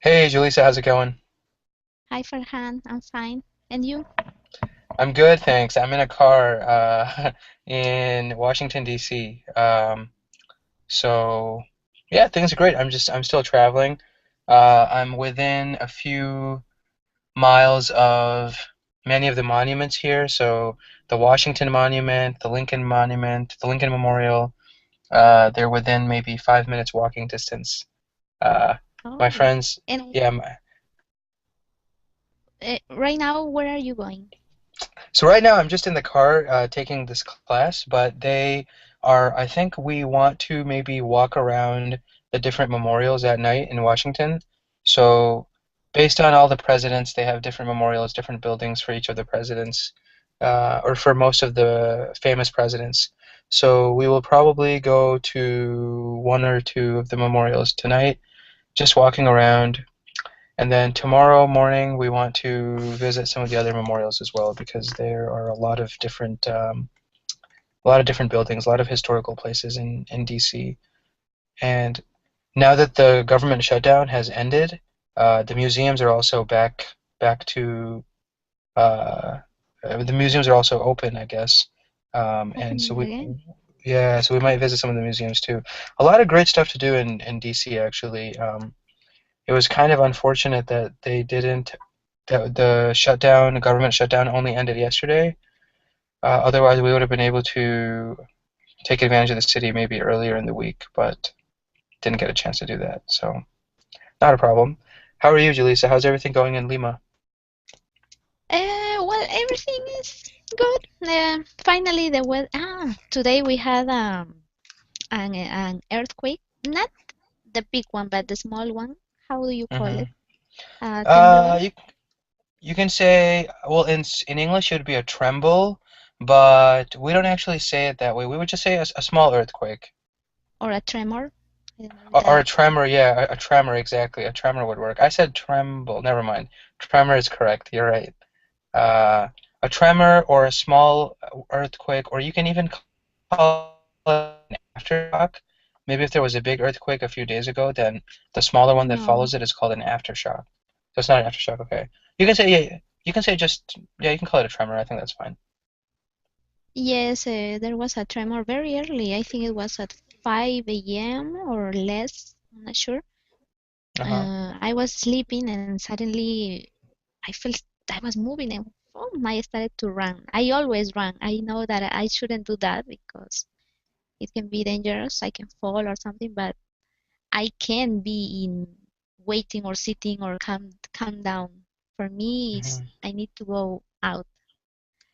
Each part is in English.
Hey, Julissa, how's it going? Hi, Farhan. I'm fine. And you? I'm good, thanks. I'm in a car in Washington, D.C. So yeah, things are great. I'm still traveling. I'm within a few miles of many of the monuments here. So the Washington Monument, the Lincoln Monument, the Lincoln Memorial. They're within maybe 5 minutes walking distance. Uh, my Oh, friends, and yeah. right now, where are you going? So right now I'm just in the car taking this class, but I think we want to maybe walk around the different memorials at night in Washington. So based on all the presidents, they have different memorials, different buildings for each of the presidents, or for most of the famous presidents. So we will probably go to one or two of the memorials tonight, just walking around. And then tomorrow morning, we want to visit some of the other memorials as well because there are a lot of different buildings, a lot of historical places in DC. And now that the government shutdown has ended, the museums are also back to uh, the museums are also open, I guess. And so Opening again? yeah, so we might visit some of the museums too. A lot of great stuff to do in DC actually. It was kind of unfortunate that they didn't the government shutdown only ended yesterday. Otherwise, we would have been able to take advantage of the city maybe earlier in the week, but didn't get a chance to do that. So, not a problem. How are you, Jaleesa? How's everything going in Lima? Well, everything is good. Finally, the weather. Today we had an earthquake. Not the big one, but the small one. How do you call it? hmm Temblor you you can say, well, in English it would be a tremble, but we don't actually say it that way. We would just say a small earthquake. or a tremor? I don't know Or a that. tremor, yeah, a tremor, exactly. A tremor would work. I said tremble. Never mind. Tremor is correct. You're right. uh, a tremor or a small earthquake, or you can even call it an aftershock. Maybe if there was a big earthquake a few days ago, then the smaller one that No. follows it is called an aftershock. So it's not an aftershock, okay. You can say, yeah, you can say just, yeah, you can call it a tremor. I think that's fine. Yes, there was a tremor very early. I think it was at 5 a.m. or less. I'm not sure. Uh-huh. I was sleeping and suddenly I felt I was moving and I started to run. I always run. I know that I shouldn't do that because it can be dangerous. I can fall or something, but I can't be in waiting or sitting or calm down. For me, it's hmm I need to go out.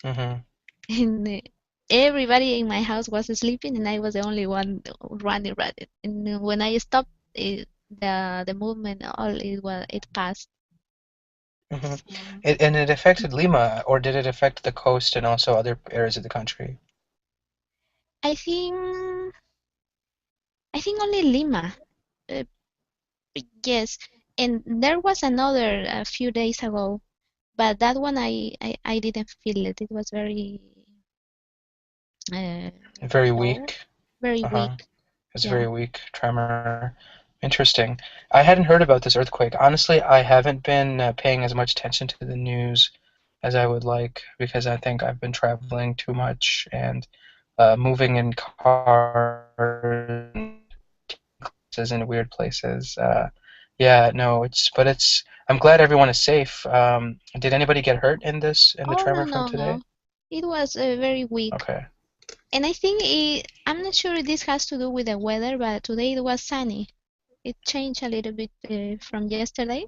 hmm And everybody in my house was sleeping, and I was the only one running. And when I stopped, the movement all it passed. hmm So and it affected Lima, or did it affect the coast and also other areas of the country? I think I think only Lima. Uh, yes, and there was another a few days ago, but that one I didn't feel it. It was very uh, Very low, weak. very Uh-huh. weak. It's a Yeah. very weak tremor. Interesting. I hadn't heard about this earthquake. Honestly, I haven't been paying as much attention to the news as I would like because I think I've been traveling too much and moving in cars and in weird places. Yeah, no, I'm glad everyone is safe. Did anybody get hurt in the Oh no tremor from no today? no. It was very weak. Okay. And I think I'm not sure if this has to do with the weather, but today it was sunny. It changed a little bit from yesterday,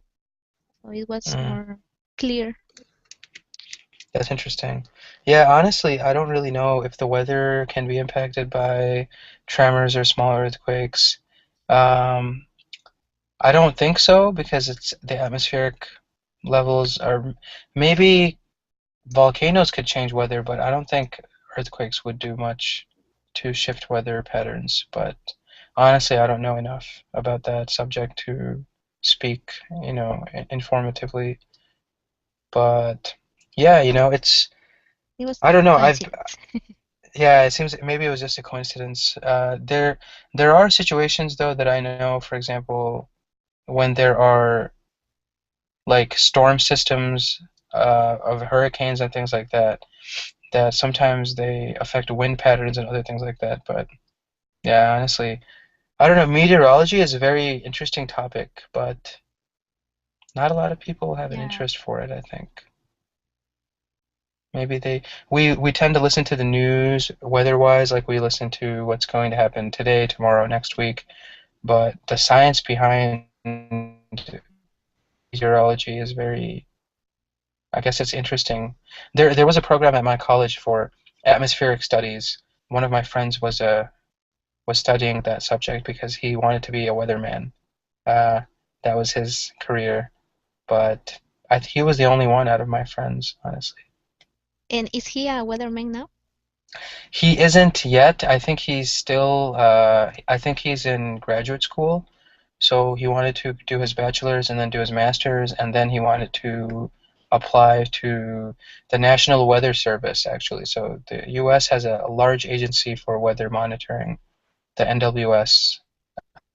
so it was Mm. more clear. That's interesting. Yeah, honestly, I don't really know if the weather can be impacted by tremors or small earthquakes. Um, I don't think so because it's the atmospheric levels are maybe volcanoes could change weather, but I don't think earthquakes would do much to shift weather patterns. But honestly, I don't know enough about that subject to speak, informatively. But yeah, It was I don't know. I've coincidence. Yeah, it seems maybe it was just a coincidence. There are situations though that I know, for example, when there are like storm systems of hurricanes and things like that, that sometimes they affect wind patterns and other things like that. But yeah, honestly, I don't know. Meteorology is a very interesting topic, but not a lot of people have an Yeah. interest for it, I think. Maybe we tend to listen to the news weather-wise, like we listen to what's going to happen today, tomorrow, next week, but the science behind meteorology is very, I guess it's interesting. There was a program at my college for atmospheric studies. One of my friends was studying that subject because he wanted to be a weatherman. Uh, that was his career, but he was the only one out of my friends, honestly. And is he a weatherman now? He isn't yet. I think he's still, I think he's in graduate school. So he wanted to do his bachelor's and then do his master's, and then he wanted to apply to the National Weather Service, actually. So the U.S. has a large agency for weather monitoring, the NWS.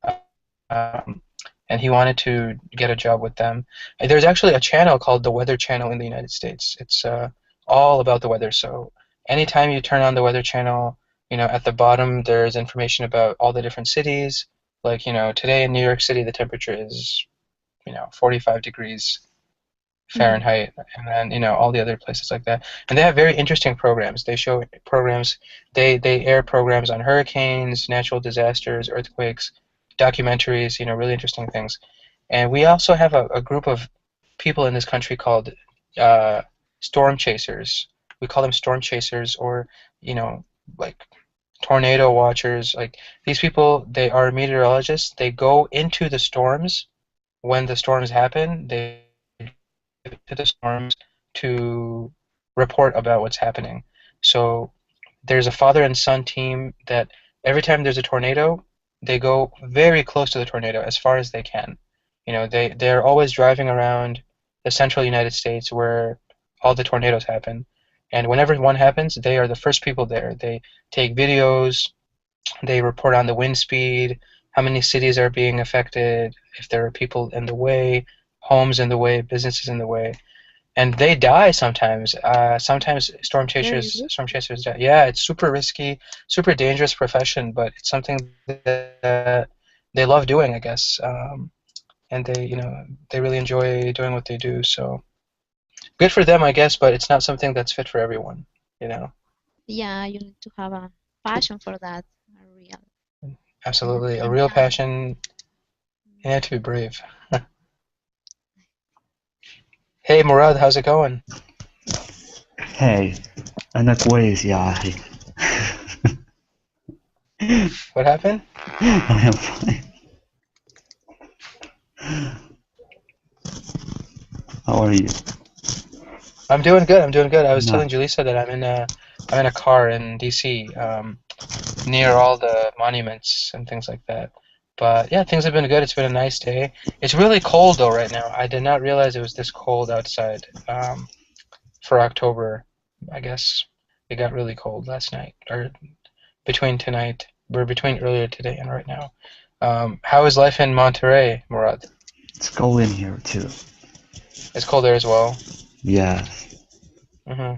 Um, and he wanted to get a job with them. And there's actually a channel called the Weather Channel in the United States. It's all about the weather. So anytime you turn on the Weather Channel, at the bottom there's information about all the different cities. Like, today in New York City the temperature is, 45 degrees Hmm. Fahrenheit, and then all the other places like that. And they have very interesting programs. They show programs, they air programs on hurricanes, natural disasters, earthquakes, documentaries, really interesting things. And we also have a group of people in this country called uh, storm chasers. We call them storm chasers, or like tornado watchers. Like these people, they are meteorologists. They go into the storms when the storms happen. They to the storms to report about what's happening. So there's a father and son team that every time there's a tornado, they go very close to the tornado as far as they can. They're always driving around the central United States where all the tornadoes happen. And whenever one happens, they are the first people there. They take videos, they report on the wind speed, how many cities are being affected, if there are people in the way, homes in the way, businesses in the way, and they die sometimes. Sometimes Really? storm chasers die. Yeah, it's super risky, super dangerous profession, but it's something that they love doing, I guess. And they really enjoy doing what they do. So good for them, I guess, but it's not something that's fit for everyone. You know, Yeah, you need to have a passion for that, a real. And at the absolutely, a same real time, passion. You have to be brave. Hey, Murad, how's it going? Hey, أنا كويس يا أخي. What happened? I am fine. How are you? I'm doing good. I'm doing good. I was No. telling Julissa that I'm in a car in DC, near all the monuments and things like that. But yeah, things have been good. It's been a nice day. It's really cold though right now. I did not realize it was this cold outside, for October. I guess it got really cold last night, or between earlier today and right now. How is life in Monterey, Murad? It's cold in here too. It's cold there as well. Yeah. hmm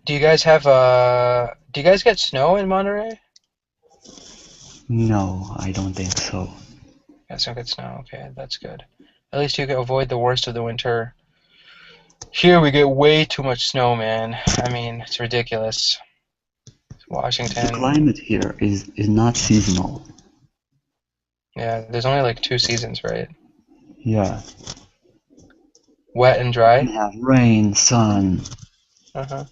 Do you guys get snow in Monterey? No, I don't think so. Guys don't get snow. Okay, that's good. At least you can avoid the worst of the winter. Here we get way too much snow, man. I mean, it's ridiculous. The Washington, climate here is not seasonal. yeah, there's only like two seasons, right? Yeah. Wet and We dry. have rain, sun. Uh-huh.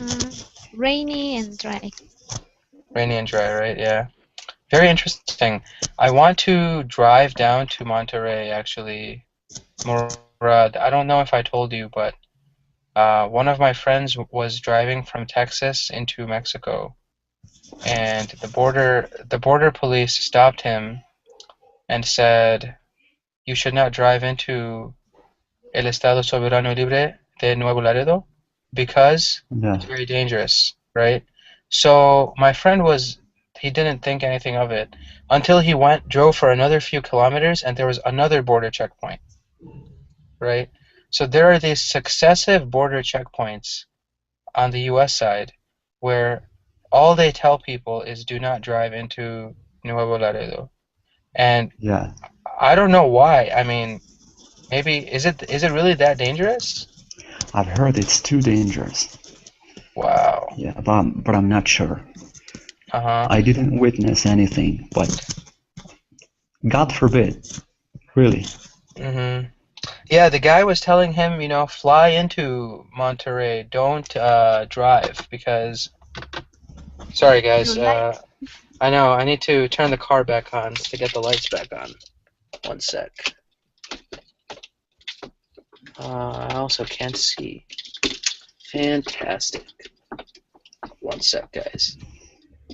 uh, rainy and dry. Rainy and dry, right? Yeah. Very interesting. I want to drive down to Monterey, actually, Murad. I don't know if I told you, but one of my friends was driving from Texas into Mexico, and the border police stopped him and said, "You should not drive into el Estado Soberano Libre de Nuevo Laredo because Yeah. it's very dangerous," right? So my friend he didn't think anything of it until he drove for another few kilometers, and there was another border checkpoint. right? So there are these successive border checkpoints on the US side where all they tell people is do not drive into Nuevo Laredo. And Yeah, I don't know why. I mean, maybe is it really that dangerous? I've heard it's too dangerous. Wow. Yeah, but I'm not sure. Uh-huh. I didn't witness anything, but God forbid, really. Mm-hmm. Yeah, the guy was telling him, fly into Monterey, don't drive because sorry guys, Blue light. I know I need to turn the car back on to get the lights back on. One sec. I also can't see. Fantastic. One sec, guys.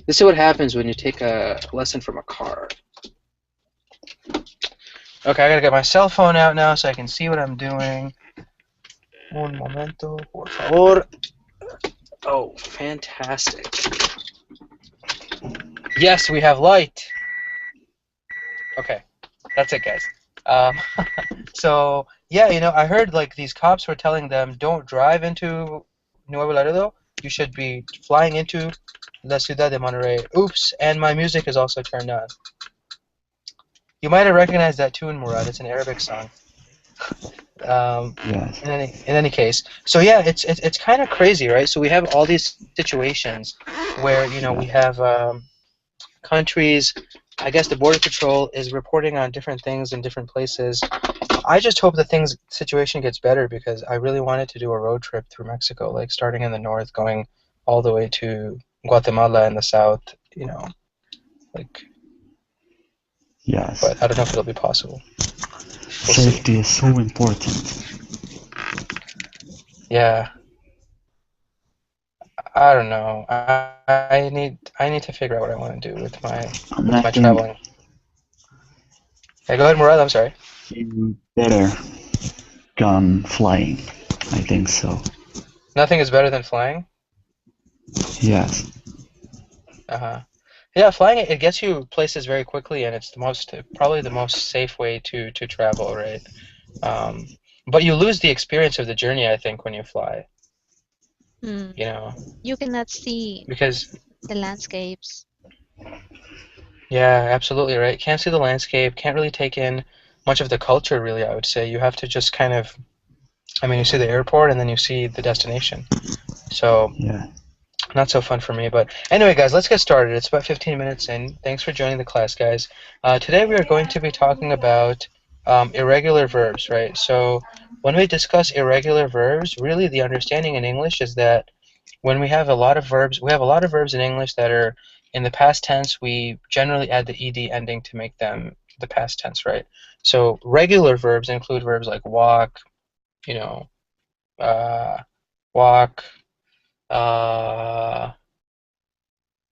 This is what happens when you take a lesson from a car. Okay, I gotta get my cell phone out now so I can see what I'm doing. Un momento, por favor. Oh, fantastic. Yes, we have light. Okay, that's it, guys. Um, so, yeah, I heard like these cops were telling them, don't drive into Nuevo Laredo. You should be flying into La Ciudad de Monterrey. Oops, and my music is also turned on. You might have recognized that tune, Murad. It's an Arabic song. Yes. In any case, so yeah, it's kind of crazy, right? So we have all these situations where we Yeah. have countries. I guess the border patrol is reporting on different things in different places. I just hope the situation gets better because I really wanted to do a road trip through Mexico, like starting in the north, going all the way to Guatemala in the south. Like, Yes. but I don't know if it'll be possible. We'll see. Safety is so important. Yeah. I don't know. I need to figure out what I want to do with my And I think traveling. Yeah, go ahead, Murad. I'm sorry. you better gone flying. I think so. Nothing is better than flying. Yes. Uh-huh. Yeah, flying it gets you places very quickly, and it's probably the most safe way to travel, right? Um, but you lose the experience of the journey, I think, when you fly. Hmm. You know, You cannot see because the landscapes. yeah, absolutely right. Can't see the landscape, can't really take in much of the culture, really, I would say. You have to just kind of, I mean, you see the airport and then you see the destination. So Yeah. not so fun for me, but anyway, guys, let's get started. It's about 15 minutes in. Thanks for joining the class, guys. Today we are going to be talking about irregular verbs, right? So when we discuss irregular verbs, really the understanding in English is that when we have a lot of verbs, we have a lot of verbs in English that are in the past tense. We generally add the ed ending to make them the past tense, right? So regular verbs include verbs like walk, you know, uh, walk, uh,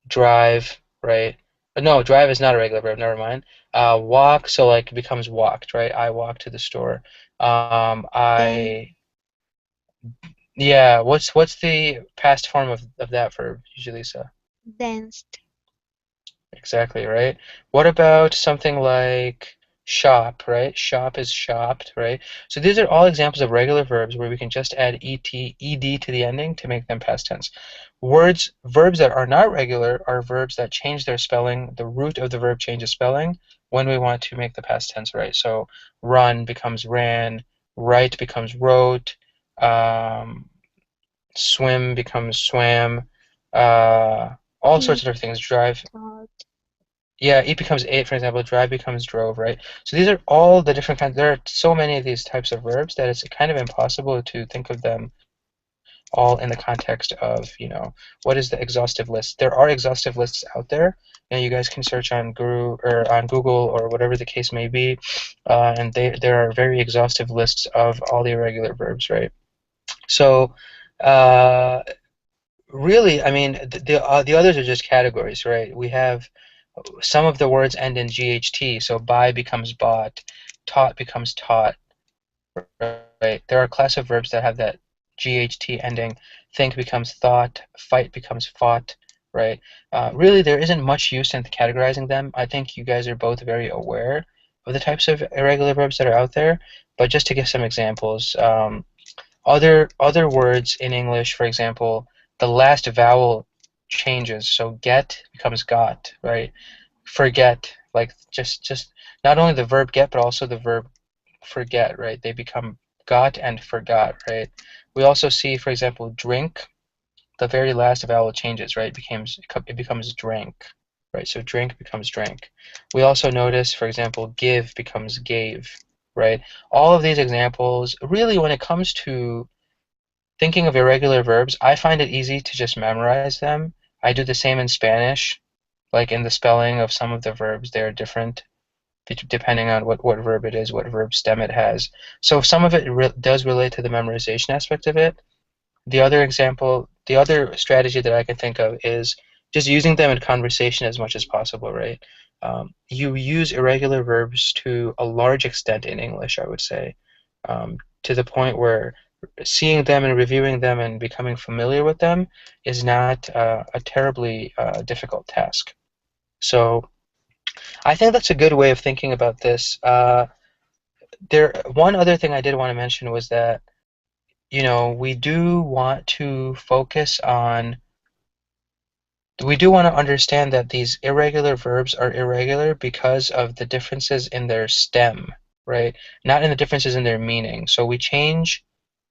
drive, right? No, drive is not a regular verb. Never mind. Walk, so like it becomes walked, right? I walked to the store. Then Yeah. What's the past form of that verb, usually, Lisa? danced. Exactly, right? What about something like shop, right? Shop is shopped, right? So these are all examples of regular verbs where we can just add ed to the ending to make them past tense. Verbs that are not regular are verbs that change their spelling. The root of the verb changes spelling when we want to make the past tense right. So run becomes ran, write becomes wrote, um, swim becomes swam, uh, all sorts Eat, of different things. Drive, taught. yeah, eat becomes ate, for example. Drive becomes drove, right? So these are all the different kinds. There are so many of these types of verbs that it's kind of impossible to think of them all in the context of, what is the exhaustive list. There are exhaustive lists out there. You guys can search on Guru or on Google or whatever the case may be, and there are very exhaustive lists of all the irregular verbs, right? So, uh, really, I mean, the others are just categories, right? We have some of the words end in GHT, so buy becomes bought, taught becomes taught, right? There are a class of verbs that have that GHT ending. Think becomes thought, fight becomes fought, right? Really, there isn't much use in categorizing them. I think you guys are both very aware of the types of irregular verbs that are out there, but just to give some examples, other words in English, for example, the last vowel changes, so get becomes got, right? Forget, like just not only the verb get, but also the verb forget, right? They become got and forgot, right? We also see, for example, drink, the very last vowel changes, right? It becomes drink, right? So drink becomes drink. We also notice, for example, give becomes gave, right? All of these examples, really, when it comes to thinking of irregular verbs, I find it easy to just memorize them. I do the same in Spanish, like in the spelling of some of the verbs, they're different depending on what verb it is, what verb stem it has. So some of it does relate to the memorization aspect of it. The other strategy that I can think of is just using them in conversation as much as possible, right? You use irregular verbs to a large extent in English, I would say, to the point where seeing them and reviewing them and becoming familiar with them is not a terribly difficult task. So I think that's a good way of thinking about this. One other thing I did want to mention was that, we do want to focus on we do want to understand that these irregular verbs are irregular because of the differences in their stem, right? Not in the differences in their meaning. So we change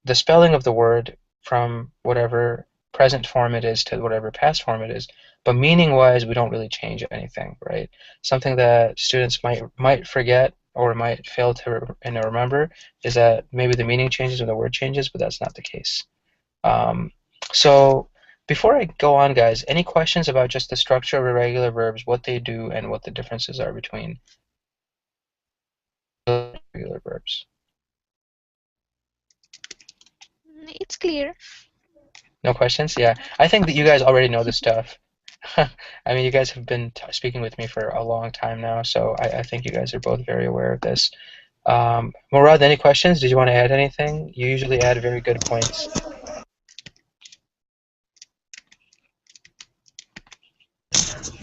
the spelling of the word from whatever present form it is to whatever past form it is, but meaning-wise, we don't really change anything, right? Something that students might forget or might fail to remember is that maybe the meaning changes or the word changes, but that's not the case. Um, so before I go on, guys, any questions about just the structure of irregular verbs, what they do, and what the differences are between irregular verbs? It's clear. No questions? Yeah, I think that you guys already know this stuff. I mean, you guys have been speaking with me for a long time now, so I think you guys are both very aware of this. Murad, any questions? Did you want to add anything? You usually add very good points.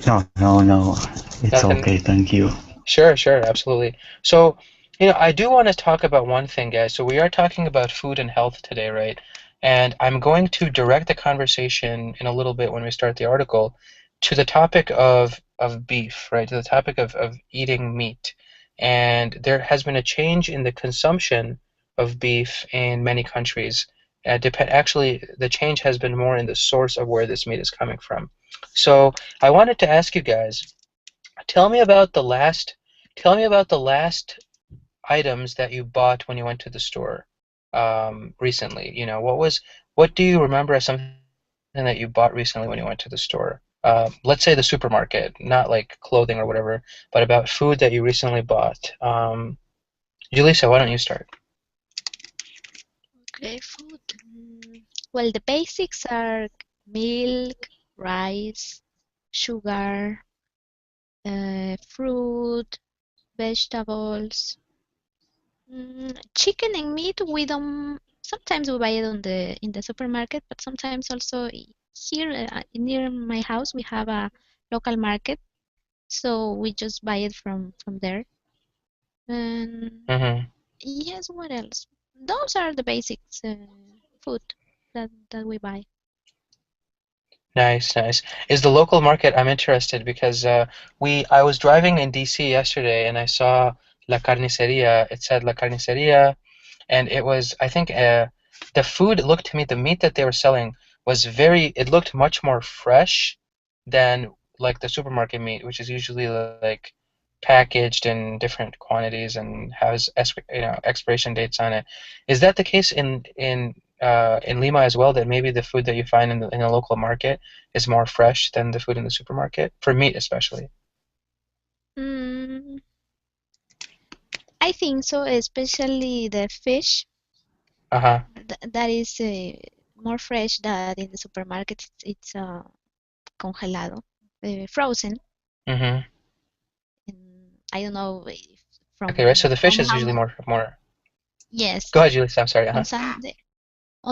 No. It's Nothing? okay, thank you. Sure, sure, absolutely. So, I do want to talk about one thing, guys. So we are talking about food and health today, right? And I'm going to direct the conversation in a little bit when we start the article to the topic of beef, right? To the topic of eating meat. And there has been a change in the consumption of beef in many countries. Actually, the change has been more in the source of where this meat is coming from. So I wanted to ask you guys, tell me about the last Tell me about the last items that you bought when you went to the store recently. What do you remember as something that you bought recently when you went to the store? Let's say the supermarket, not like clothing or whatever, but about food that you recently bought. Julissa, why don't you start? Okay, food. Well, the basics are milk, rice, sugar, fruit, vegetables. Chicken and meat, we don't. Sometimes we buy it on the in the supermarket, but sometimes also here near my house we have a local market, so we just buy it from there. And Mm-hmm. yes, what else? Those are the basics food that we buy. Nice, nice. Is the local market? I'm interested because I was driving in DC yesterday and I saw La Carniceria. It said La Carniceria, and it was, I think, the food looked to me, the meat that they were selling it looked much more fresh than like the supermarket meat, which is usually like packaged in different quantities and has expiration dates on it. Is that the case in Lima as well, that maybe the food that you find in the local market is more fresh than the food in the supermarket, for meat especially? Mm, I think so, especially the fish Uh-huh. that is more fresh than in the supermarket. It's congelado, frozen. Mm-hmm. And I don't know if Okay, right. So the fish from is how usually long. more. Yes, Go ahead, Julie. I'm sorry. on Uh-huh.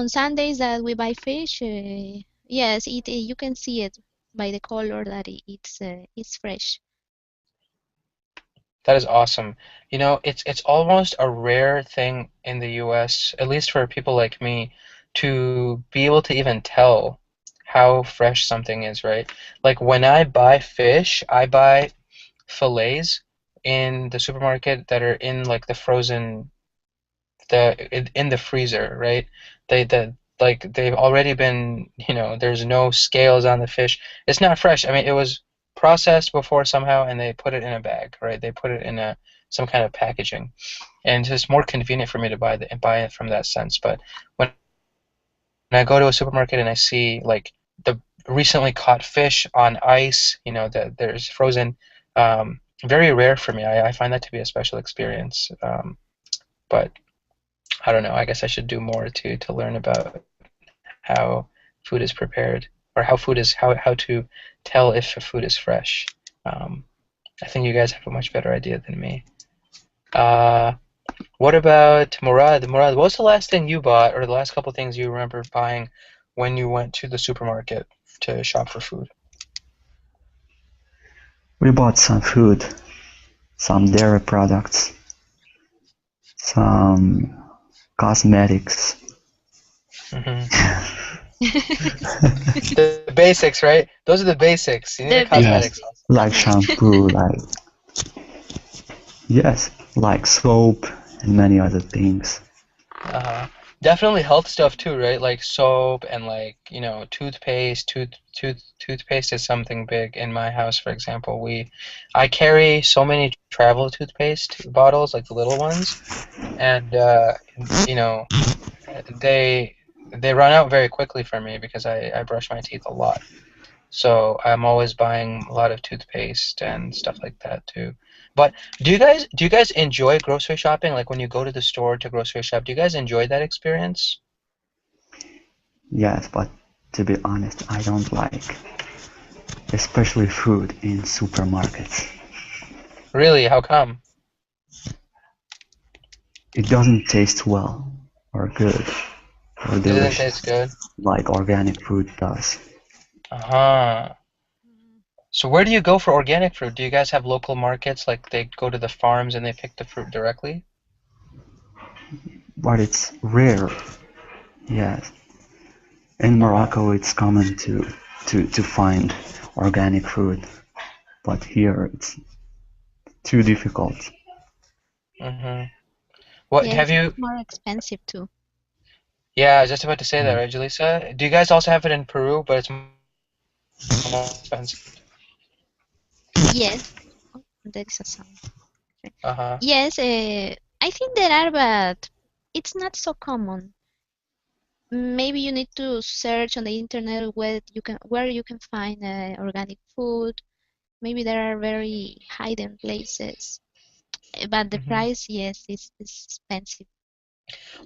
Sundays that we buy fish, yes, you can see it by the color that it's fresh. That is awesome. You know, it's almost a rare thing in the US, at least for people like me, to be able to even tell how fresh something is, right? Like when I buy fish, I buy fillets in the supermarket that are in like the frozen in the freezer, right? They've already been, there's no scales on the fish. It's not fresh. I mean, it was processed before somehow, and they put it in a bag, right? They put it in a some kind of packaging, and it's just more convenient for me to buy it from that sense. But when I go to a supermarket and I see like the recently caught fish on ice, that there's frozen, very rare for me. I find that to be a special experience. But I don't know. I guess I should do more to learn about how food is prepared or how to tell if a food is fresh. Um, I think you guys have a much better idea than me. Uh, what about Murad? Murad, what was the last thing you bought or the last couple things you remember buying when you went to the supermarket to shop for food? We bought some food, some dairy products, some cosmetics. Hmm. The basics, right? Those are the basics. You need the The Yes, cosmetics basic. also. like shampoo, yes, like soap and many other things. Uh-huh. Definitely health stuff too, right? Like soap and like, toothpaste. Toothpaste is something big in my house, for example. I carry so many travel toothpaste bottles, like the little ones, and you know, they they run out very quickly for me because I brush my teeth a lot. So I'm always buying a lot of toothpaste and stuff like that too. But do you guys enjoy grocery shopping? Like when you go to the store to grocery shop, do you guys enjoy that experience? Yes, but to be honest, I don't like, especially food in supermarkets. Really? How come? It doesn't taste well or good or It doesn't taste delicious good? like organic food does. Uh-huh. So where do you go for organic fruit? Do you guys have local markets like they go to the farms and they pick the fruit directly? But it's rare, yes. In Uh-huh. Morocco, it's common to find organic food, but here it's too difficult. Mm-hmm. What have Yes, it's you more expensive too. Yeah, I was just about to say that, Yeah. right, Julissa? Do you guys also have it in Peru, but it's more expensive? Yes. Oh, there is a sound. Okay. Uh-huh. Yes, I think there are, but it's not so common. Maybe you need to search on the internet where you can find organic food. Maybe there are very hidden places, but the Hmm. price, yes, is expensive.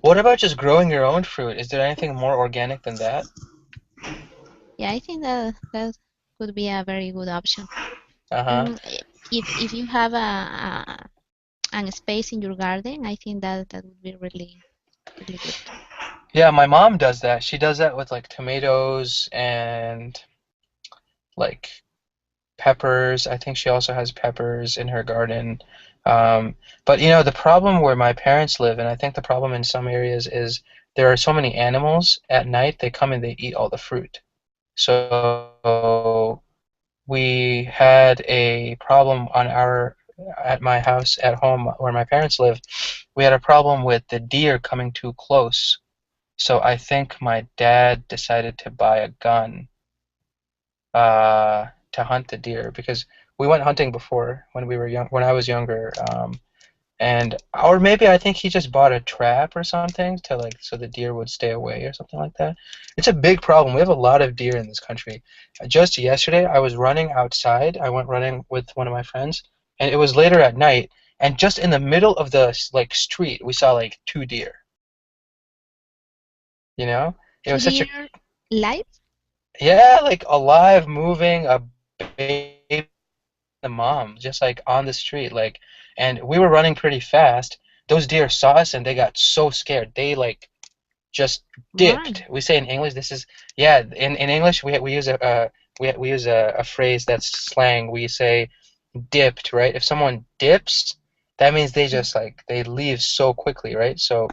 What about just growing your own fruit? Is there anything more organic than that? Yeah, I think that could be a very good option. Uh-huh. Mm, if you have an space in your garden, I think that would be really good. Yeah, my mom does that. She does that with like tomatoes and like peppers. I think she also has peppers in her garden. But the problem where my parents live, and I think the problem in some areas is there are so many animals at night, they come and they eat all the fruit. So we had a problem at my house at home where my parents live. We had a problem with the deer coming too close. So I think my dad decided to buy a gun to hunt the deer because we went hunting before when I was younger. And or maybe I think he just bought a trap or something to like so the deer would stay away or something like that. It's a big problem. We have a lot of deer in this country. Just yesterday, I was running outside. I went running with one of my friends, and it was later at night. And just in the middle of the like street, we saw like two deer. You know, it To was such a dear life? yeah, like alive, moving, a baby, the mom, just like on the street, like, and we were running pretty fast. Those deer saw us and they got so scared. They like just dipped. Run. We say in English, this is yeah. In English, we use a phrase that's slang. We say dipped, right? If someone dips, that means they just like they leave so quickly, right? So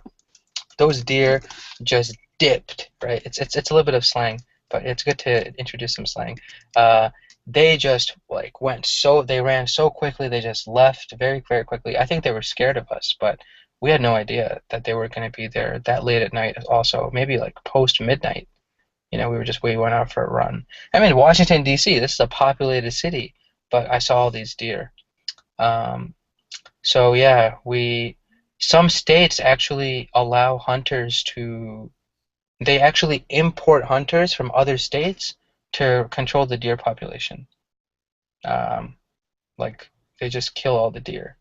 those deer just dipped, right? It's a little bit of slang, but it's good to introduce some slang. Uh, they just like they ran so quickly, they just left very, very quickly. I think they were scared of us, but we had no idea that they were going to be there that late at night also, maybe like post midnight. We went out for a run. I mean, Washington, D.C., this is a populated city, but I saw all these deer. Um, so yeah, some states actually allow hunters to, they actually import hunters from other states to control the deer population. Um, like they just kill all the deer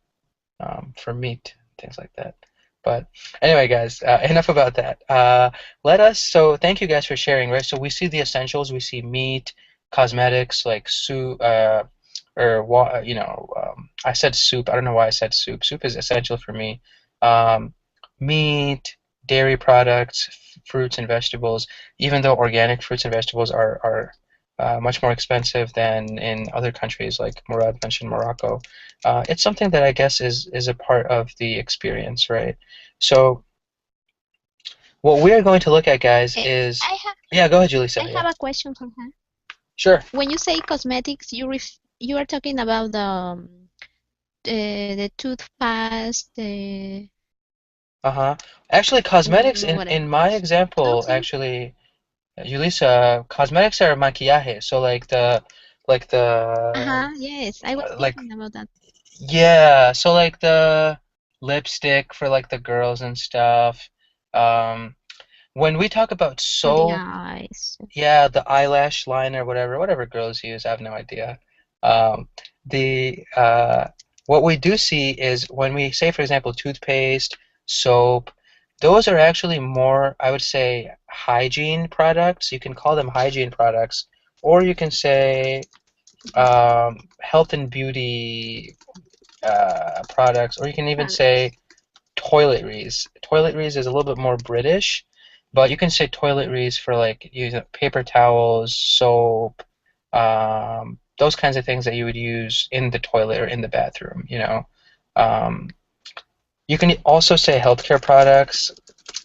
for meat, things like that. But anyway, guys, enough about that. So thank you guys for sharing, right? So we see the essentials, we see meat, cosmetics, like soup, I said soup. I don't know why I said soup. Soup is essential for me. Um, Meat, dairy products, fruits and vegetables, even though organic fruits and vegetables are much more expensive than in other countries, like Murad mentioned, Morocco. It's something that I guess is a part of the experience, right? So what we're going to look at, guys, Eh, is I have yeah. Go ahead, Julissa. I Yeah, have a question for her. sure. When you say cosmetics, you are talking about the toothpaste, the Uh-huh. Actually, cosmetics what in my else? example, Clothing? actually, Julissa, cosmetics are maquillaje. So like the Uh-huh, yes, I was like thinking about that. yeah. So like the lipstick for like the girls and stuff. Um, when we talk about For the soap. eyes. Yeah, the eyelash liner, whatever girls use, I have no idea. Um, the what we do see is when we say, for example, toothpaste, soap, those are actually more, I would say, hygiene products. You can call them hygiene products, or you can say health and beauty products, or you can even say Products. toiletries. Toiletries is a little bit more British, but you can say toiletries for like use paper towels, soap, those kinds of things that you would use in the toilet or in the bathroom. Um, you can also say healthcare products,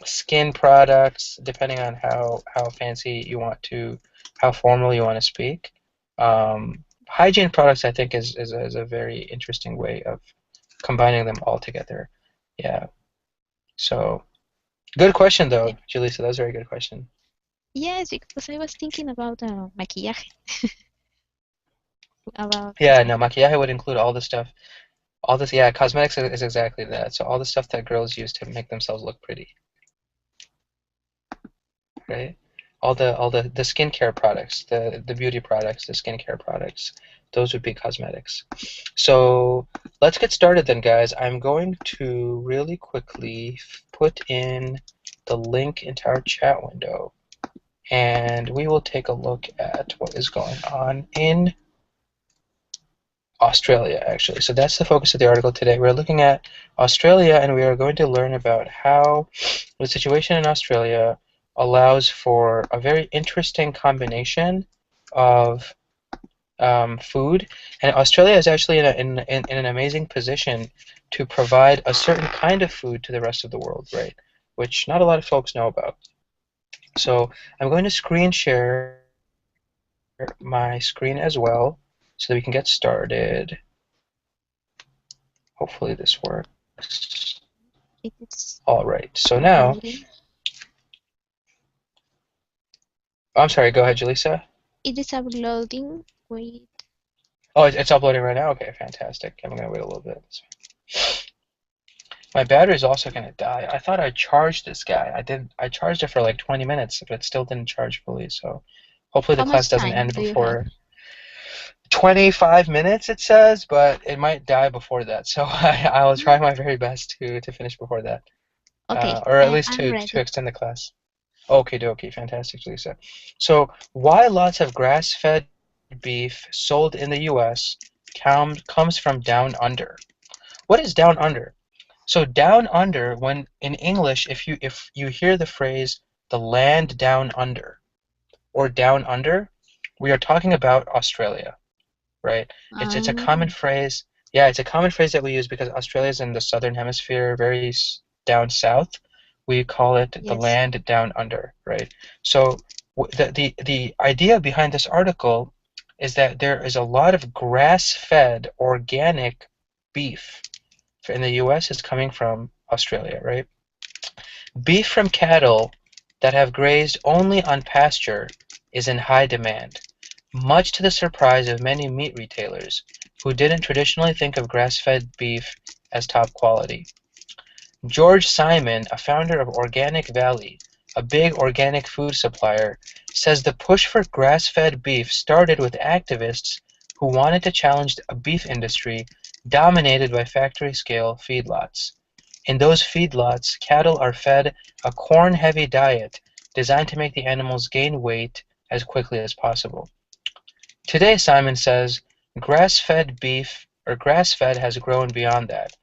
skin products, depending on how fancy you want to, how formal you want to speak. Hygiene products, I think, is a very interesting way of combining them all together. Yeah. So good question though, Yeah. Julissa. That was a very good question. Yes, because I was thinking about maquillaje, about Yeah, no, cosmetics. maquillaje would include all the stuff. All this, yeah, cosmetics is exactly that. So all the stuff that girls use to make themselves look pretty, right? All the skincare products, the beauty products, the skincare products, those would be cosmetics. So let's get started then, guys. I'm going to really quickly put in the link into our chat window, and we will take a look at what is going on in Australia, actually. So that's the focus of the article today. We're looking at Australia, and we are going to learn about how the situation in Australia allows for a very interesting combination of food. And Australia is actually in an amazing position to provide a certain kind of food to the rest of the world, right? Which not a lot of folks know about. So I'm going to screen share my screen as well so that we can get started. Hopefully this works. It is All right. So now, uploading. I'm sorry. Go ahead, Jaleesa. It is uploading. Wait. Oh, it's uploading right now. Okay, fantastic. I'm gonna wait a little bit. My battery's also gonna die. I thought I charged this guy. I did. I charged it for like 20 minutes, but it still didn't charge fully. So hopefully the How class much doesn't time end do you have? before 25 minutes. It says, but it might die before that. So I will try Mm, my very best to finish before that, okay, or at least I'm to ready. extend the class. Okay, dokie, fantastic, Lisa. So, why lots of grass-fed beef sold in the U.S. comes from down under? What is down under? So, down under, when in English, if you hear the phrase "the land down under" or "down under," we are talking about Australia. right? It's a common Um, phrase. Yeah, it's a common phrase that we use because Australia's in the southern hemisphere, very down south. We call it the yes. land down under, right? So the idea behind this article is that there is a lot of grass-fed organic beef in the US is coming from Australia, right? Beef from cattle that have grazed only on pasture is in high demand, much to the surprise of many meat retailers who didn't traditionally think of grass-fed beef as top quality. George Simon, a founder of Organic Valley, a big organic food supplier, says the push for grass-fed beef started with activists who wanted to challenge a beef industry dominated by factory-scale feedlots. In those feedlots, cattle are fed a corn-heavy diet designed to make the animals gain weight as quickly as possible. Today, Simon says, grass-fed beef or grass-fed has grown beyond that.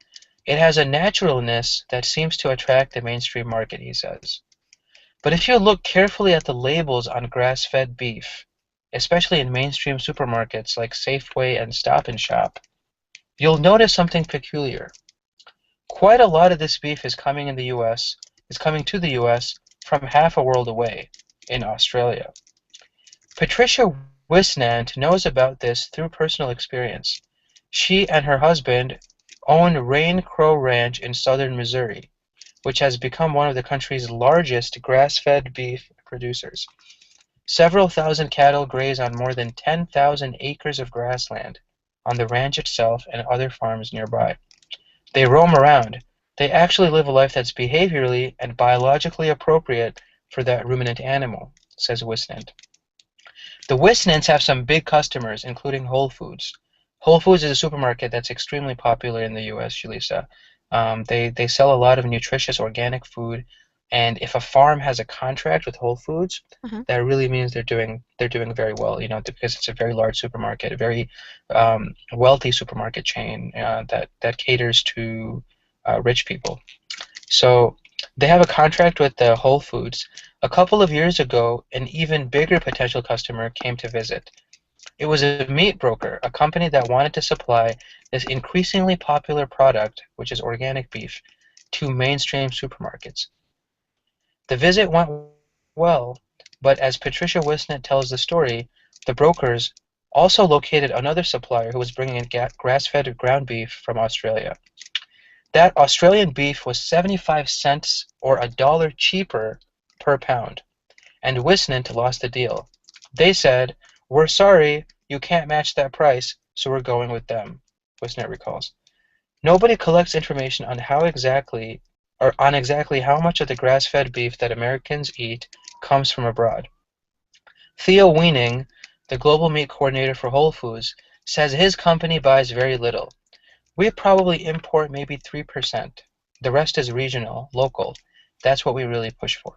It has a naturalness that seems to attract the mainstream market, he says. But if you look carefully at the labels on grass-fed beef, especially in mainstream supermarkets like Safeway and Stop and Shop, you'll notice something peculiar. Quite a lot of this beef is coming to the US from half a world away, in Australia. Patricia Wisnant knows about this through personal experience. She and her husband own Rain Crow Ranch in southern Missouri, which has become one of the country's largest grass-fed beef producers. Several thousand cattle graze on more than 10,000 acres of grassland on the ranch itself and other farms nearby. They roam around. They actually live a life that's behaviorally and biologically appropriate for that ruminant animal, says Wisnant. The Wisnants have some big customers, including Whole Foods. Whole Foods is a supermarket that's extremely popular in the U.S., Julissa. They sell a lot of nutritious organic food, and if a farm has a contract with Whole Foods, Uh-huh. that really means they're doing very well, because it's a very large supermarket, a very wealthy supermarket chain that caters to rich people. So they have a contract with the Whole Foods. A couple of years ago, an even bigger potential customer came to visit. It was a meat broker, a company that wanted to supply this increasingly popular product, which is organic beef, to mainstream supermarkets. The visit went well, but as Patricia Wisnett tells the story, the brokers also located another supplier who was bringing in grass-fed ground beef from Australia. That Australian beef was 75 cents or $1 cheaper per pound, and Wisnant lost the deal. They said, "We're sorry, you can't match that price, so we're going with them," Wisnant recalls. Nobody collects information on exactly how much of the grass-fed beef that Americans eat comes from abroad. Theo Weening, the global meat coordinator for Whole Foods, says his company buys very little. We probably import maybe 3%. The rest is regional, local. That's what we really push for.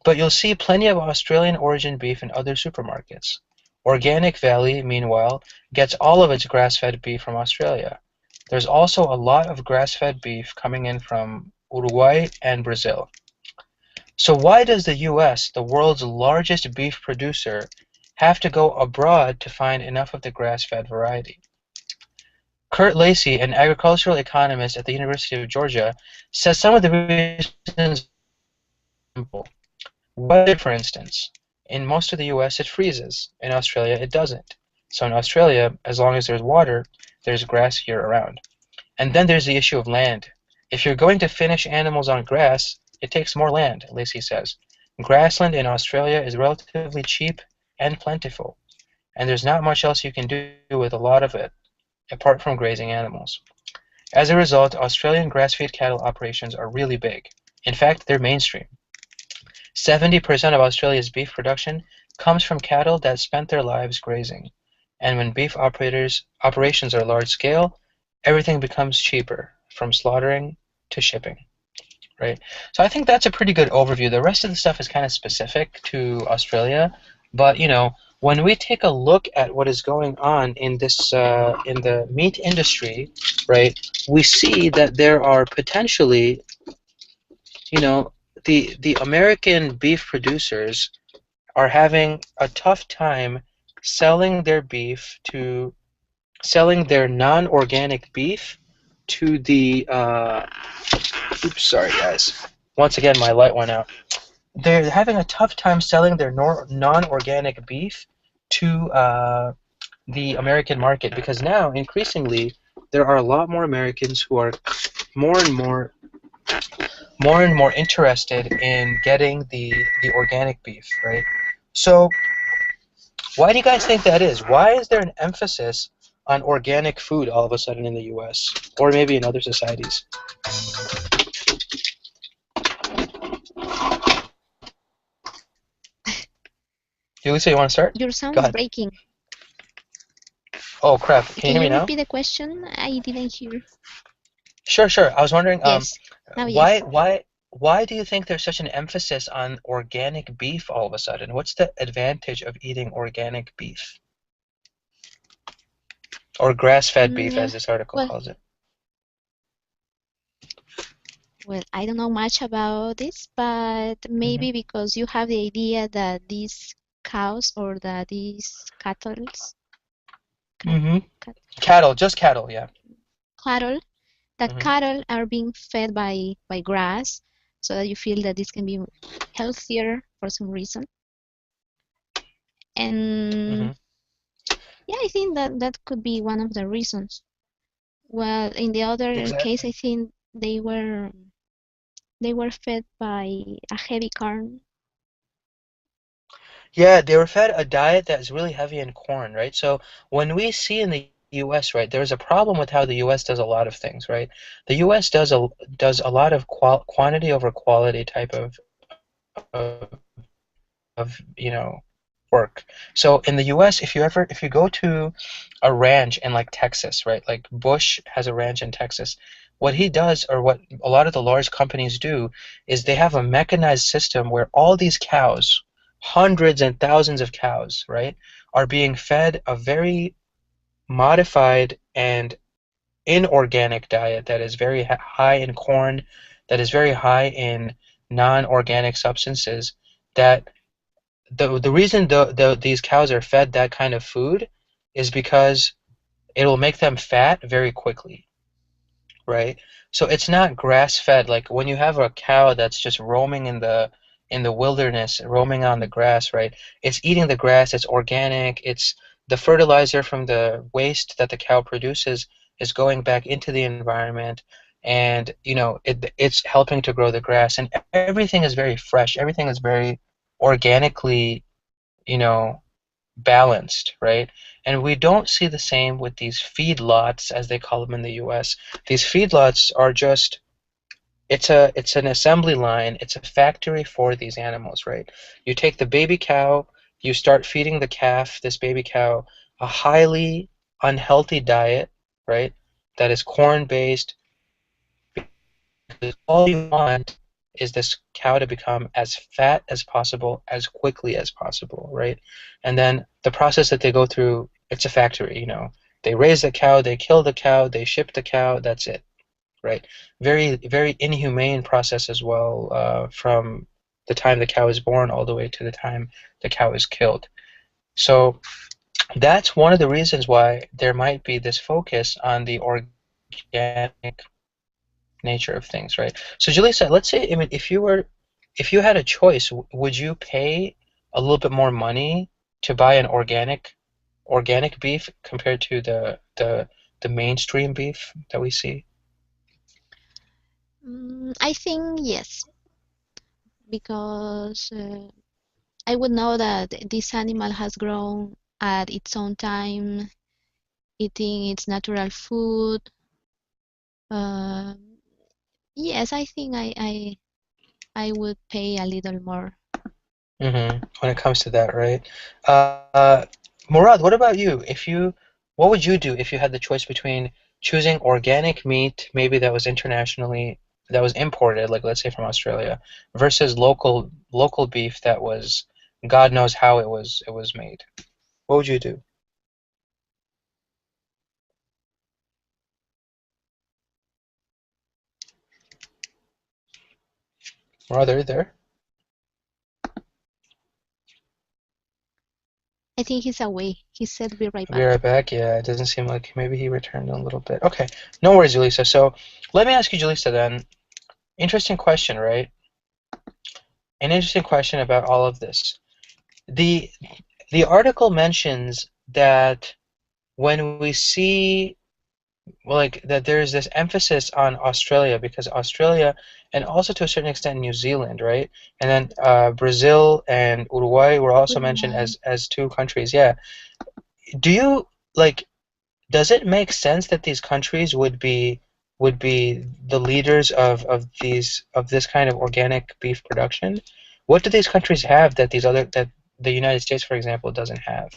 But you'll see plenty of Australian origin beef in other supermarkets. Organic Valley, meanwhile, gets all of its grass-fed beef from Australia. There's also a lot of grass-fed beef coming in from Uruguay and Brazil. So why does the US, the world's largest beef producer, have to go abroad to find enough of the grass-fed variety? Kurt Lacey, an agricultural economist at the University of Georgia, says some of the reasons are simple. Weather, for instance. In most of the US it freezes. In Australia it doesn't. So in Australia, as long as there's water, there's grass year-round. And then there's the issue of land. If you're going to finish animals on grass, it takes more land, Lacey says. Grassland in Australia is relatively cheap and plentiful, and there's not much else you can do with a lot of it, apart from grazing animals. As a result, Australian grass-fed cattle operations are really big. In fact, they're mainstream. 70% of Australia's beef production comes from cattle that spent their lives grazing. And when beef operations are large scale, everything becomes cheaper, from slaughtering to shipping, right? So I think that's a pretty good overview. The rest of the stuff is kind of specific to Australia, but when we take a look at what is going on in the meat industry, right, we see that there are potentially, the American beef producers are having a tough time selling their beef to selling their non-organic beef to the oops, sorry guys. Once again, my light went out. They're having a tough time selling their non-organic beef to the American market because now, increasingly, there are a lot more Americans who are more and more interested in getting the organic beef, right? So, why do you guys think that is? Why is there an emphasis on organic food all of a sudden in the U.S. or maybe in other societies? Julissa, you want to start? Your sound Go is ahead. breaking. Oh crap! Can you Can hear me you now? repeat the question? I didn't hear. Sure, sure. I was wondering, Yes. Now, why, yes. why, why do you think there's such an emphasis on organic beef all of a sudden? What's the advantage of eating organic beef or grass-fed beef, Mm, as this article well, calls it? well, I don't know much about this, but Hmm. maybe because you have the idea that these cows or that these cat, Hmm. cat, Cattle, just cattle, yeah. cattle, that Hmm. cattle are being fed by grass, so that you feel that this can be healthier for some reason. And Hmm. yeah, I think that that could be one of the reasons. Well, in the other case, Exactly. I think they were fed by a heavy corn. Yeah, they were fed a diet that's really heavy in corn, right? So when we see in the US, right, there's a problem with how the US does a lot of things, right? The US does a lot of quantity over quality type of work. So in the US, if you go to a ranch in like Texas, right? Like Bush has a ranch in Texas. What he does, or what a lot of the large companies do, is they have a mechanized system where all these cows, hundreds and thousands of cows, right, are being fed a very modified and inorganic diet that is very high in corn, that is very high in non-organic substances, that the reason these cows are fed that kind of food is because it'll make them fat very quickly, right? So it's not grass fed. Like when you have a cow that's just roaming in the wilderness, roaming on the grass, right? It's eating the grass, it's organic, it's the fertilizer from the waste that the cow produces is going back into the environment, and it's helping to grow the grass, and everything is very fresh, everything is very organically, you know, balanced, right? And we don't see the same with these feedlots, as they call them in the US. These feedlots are just it's an assembly line, it's a factory for these animals, right? You take the baby cow, you start feeding the calf, this baby cow, a highly unhealthy diet, right? That is corn based, because all you want is this cow to become as fat as possible, as quickly as possible, right? And then the process that they go through, it's a factory, you know. They raise the cow, they kill the cow, they ship the cow, that's it, right? Very, very inhumane process as well, from the time the cow is born all the way to the time the cow is killed. So that's one of the reasons why there might be this focus on the organic nature of things, right? So Julissa, let's say, I mean, if you had a choice, would you pay a little bit more money to buy an organic beef compared to the mainstream beef that we see? I think yes, because I would know that this animal has grown at its own time, eating its natural food. Uh, yes, I think I would pay a little more. When it comes to that, right? Murad, what about you? What would you do if you had the choice between choosing organic meat, maybe that was imported, like let's say from Australia, versus local beef that was, God knows how it was made. What would you do? Murad, are you there? think he's away. He said be right I'll be right back. back. Yeah, it doesn't seem like maybe he returned in a little bit. Okay, no worries, Julissa. So let me ask you, Julissa, then. Interesting question, right? An interesting question about all of this. The the article mentions that when we see like that there's this emphasis on Australia because Australia and also to a certain extent New Zealand, right? And then Brazil and Uruguay were also mentioned Uruguay. as two countries. Yeah. Do you like does it make sense that these countries would be the leaders of these of this kind of organic beef production? What do these countries have that that the United States, for example, doesn't have?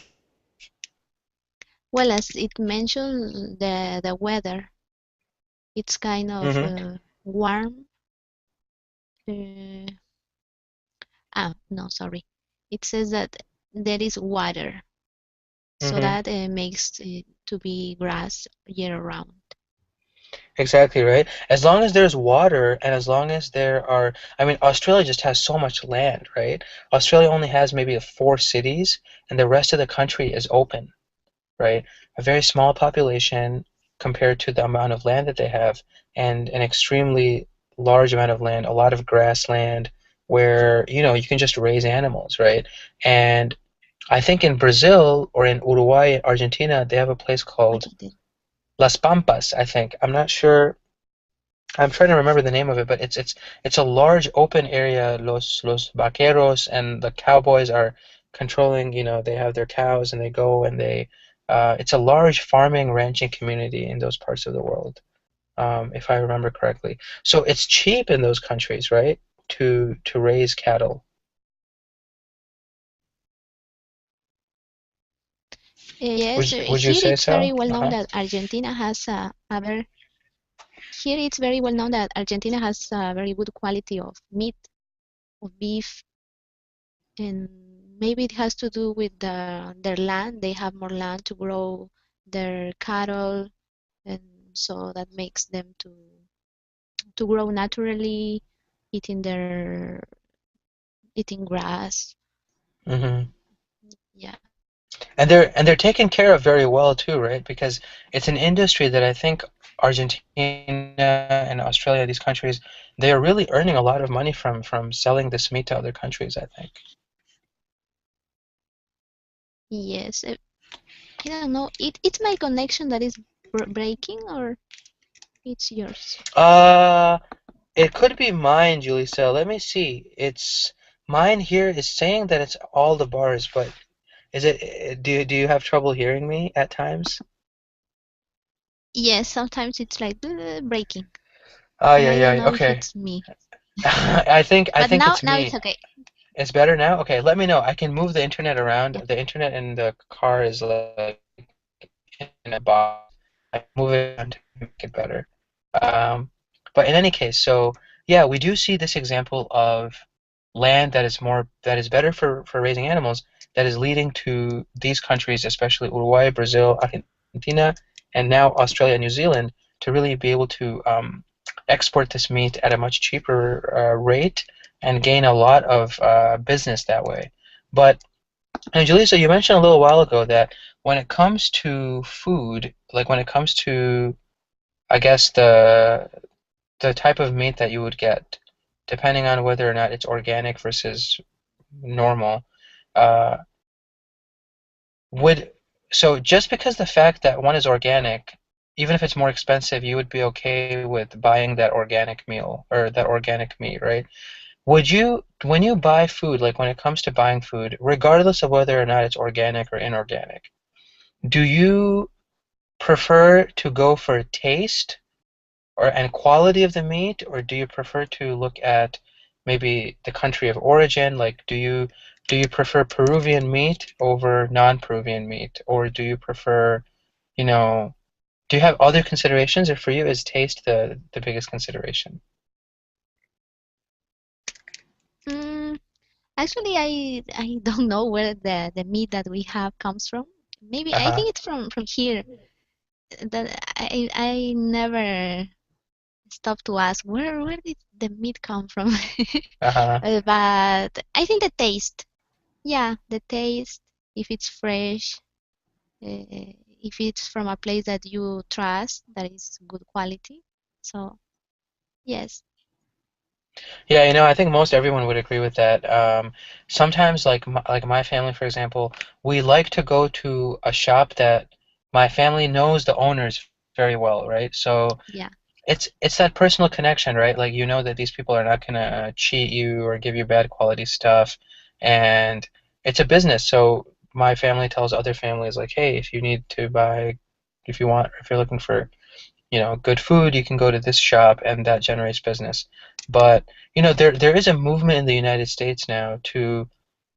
Well, as it mentioned, the weather, it's kind of Mm-hmm. warm. Uh, no, sorry. It says that there is water, so Mm-hmm. that makes it to be grass year round. Exactly right. As long as there's water and as long as there are, I mean, Australia just has so much land, right? Australia only has maybe four cities, and the rest of the country is open, right? A very small population compared to the amount of land that they have, and an extremely large amount of land, a lot of grassland where, you can just raise animals, right? And I think in Brazil or in Uruguay, Argentina, they have a place called Argentina. Las Pampas, I think. I'm not sure. I'm trying to remember the name of it, but it's a large open area. Los vaqueros and the cowboys are controlling, they have their cows and they go and it's a large farming ranching community in those parts of the world, if I remember correctly. So it's cheap in those countries, right? To raise cattle. Yes, Would you here say it's so? very well known Uh-huh. that Argentina has a very here it's very well known that Argentina has a very good quality of meat, of beef, and maybe it has to do with their land. They have more land to grow their cattle, and so that makes them to grow naturally, eating their eating grass. Hmm. Yeah. And they're taken care of very well too, right? Because it's an industry that I think Argentina and Australia, these countries, they are really earning a lot of money from selling this meat to other countries, I think. Yes. I don't know. It's my connection that is breaking, or it's yours. Uh, it could be mine, Julissa. Let me see. It's mine here is saying that it's all the bars, but is it do you have trouble hearing me at times? Yes, sometimes it's like breaking, Oh and yeah, I don't yeah. know if Okay. it's me. I But think now it's now it's me. okay. It's better now? Okay, let me know. I can move the internet around. Yeah. The internet in the car is like in a box. I can move it around to make it better. Um, but in any case, so yeah, we do see this example of land that is better for raising animals that is leading to these countries, especially Uruguay, Brazil, Argentina, and now Australia and New Zealand, to really be able to export this meat at a much cheaper rate and gain a lot of business that way. But and Julissa, you mentioned a little while ago that when it comes to food, like when it comes to, I guess the type of meat that you would get, depending on whether or not it's organic versus normal, uh, would so just because the fact that one is organic, even if it's more expensive, you would be okay with buying that organic meal or that organic meat, right? Would you, when you buy food, like when it comes to buying food, regardless of whether or not it's organic or inorganic, do you prefer to go for taste and quality of the meat, or do you prefer to look at maybe the country of origin? Like, do you prefer Peruvian meat over non-Peruvian meat, or do you prefer, you know, do you have other considerations, or for you is taste the biggest consideration? Mm, Actually, I don't know where the meat that we have comes from. Maybe I Uh-huh. think it's from here. That I never stopped to ask where did the meat come from. Uh-huh. But I think the taste. Yeah, the taste. if it's fresh, if it's from a place that you trust, that is good quality. So yes. Yeah, I think most everyone would agree with that. Sometimes, like my family, for example, we like to go to a shop that my family knows the owners very well, right? So Yeah. it's that personal connection, right? Like you know that these people are not gonna cheat you or give you bad quality stuff, and it's a business. So my family tells other families like, hey, if you need to buy, if you're looking for good food, you can go to this shop and that generates business. But, there is a movement in the United States now to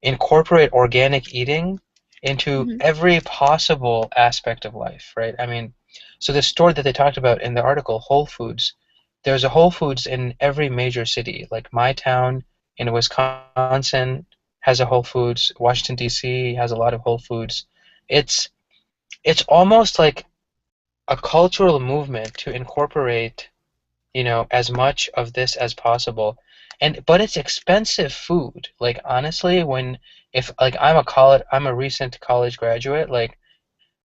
incorporate organic eating into Hmm. every possible aspect of life, right? I mean, so the store that they talked about in the article, Whole Foods, there's a Whole Foods in every major city. Like my town in Wisconsin has a Whole Foods, Washington, D.C. has a lot of Whole Foods. It's it's almost like a cultural movement to incorporate, as much of this as possible. But it's expensive food. Like honestly, if like I'm a recent college graduate, like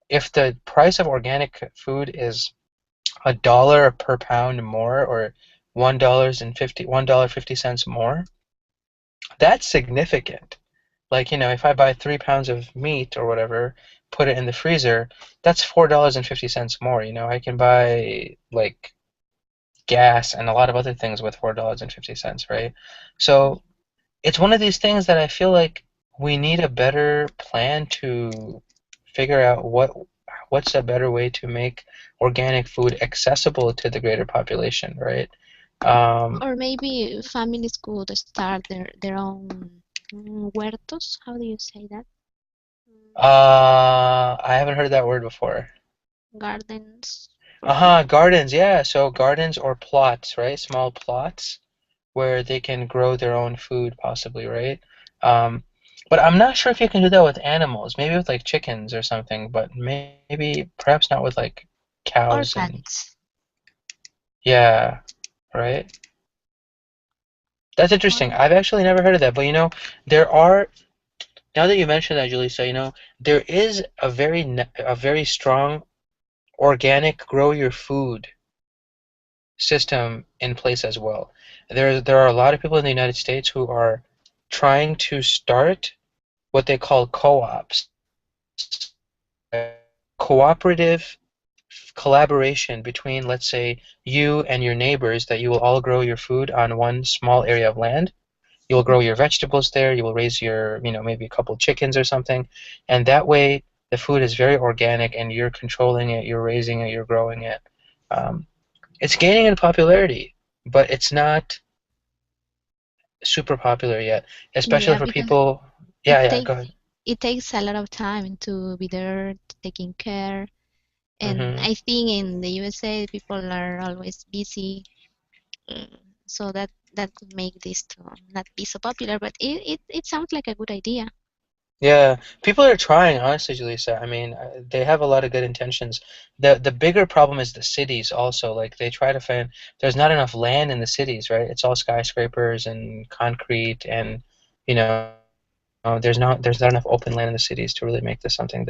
if the price of organic food is $1 per pound more or $1.50 more, that's significant. Like, if I buy 3 pounds of meat or whatever, put it in the freezer, that's $4.50 more. I can buy like gas and a lot of other things with $4.50, right? So it's one of these things that I feel like we need a better plan to figure out what's a better way to make organic food accessible to the greater population, right? Um, Or maybe families could start their own huertos. How do you say that? I haven't heard that word before. Gardens for food. Uh-huh, gardens, yeah. So gardens or plots, right? Small plots where they can grow their own food, possibly, right? Um, but I'm not sure if you can do that with animals. Maybe with like chickens or something, but maybe perhaps not with like Or cows and plants. yeah, right? That's interesting. Or I've actually never heard of that, but there are now that you mention that, Julissa, there is a very strong organic grow your food system in place as well. There are a lot of people in the United States who are trying to start what they call co-ops, cooperative collaboration between, let's say, you and your neighbors that you will all grow your food on one small area of land. You will mhm. grow your vegetables there. You will raise your, maybe a couple chickens or something. And that way, the food is very organic and you're controlling it, you're raising it, you're growing it. Um, it's gaining in popularity, but it's not super popular yet, especially Yeah, for because people. it Yeah, yeah, go takes ahead. it takes a lot of time to be there, taking care. And Hmm. I think in the USA, people are always busy, uh, so that could make this to not be so popular. But it sounds like a good idea. Yeah, people are trying, honestly, Julissa. I mean, they have a lot of good intentions. The bigger problem is the cities also. Like they try to find there's not enough land in the cities, right? It's all skyscrapers and concrete and there's not enough open land in the cities to really make this something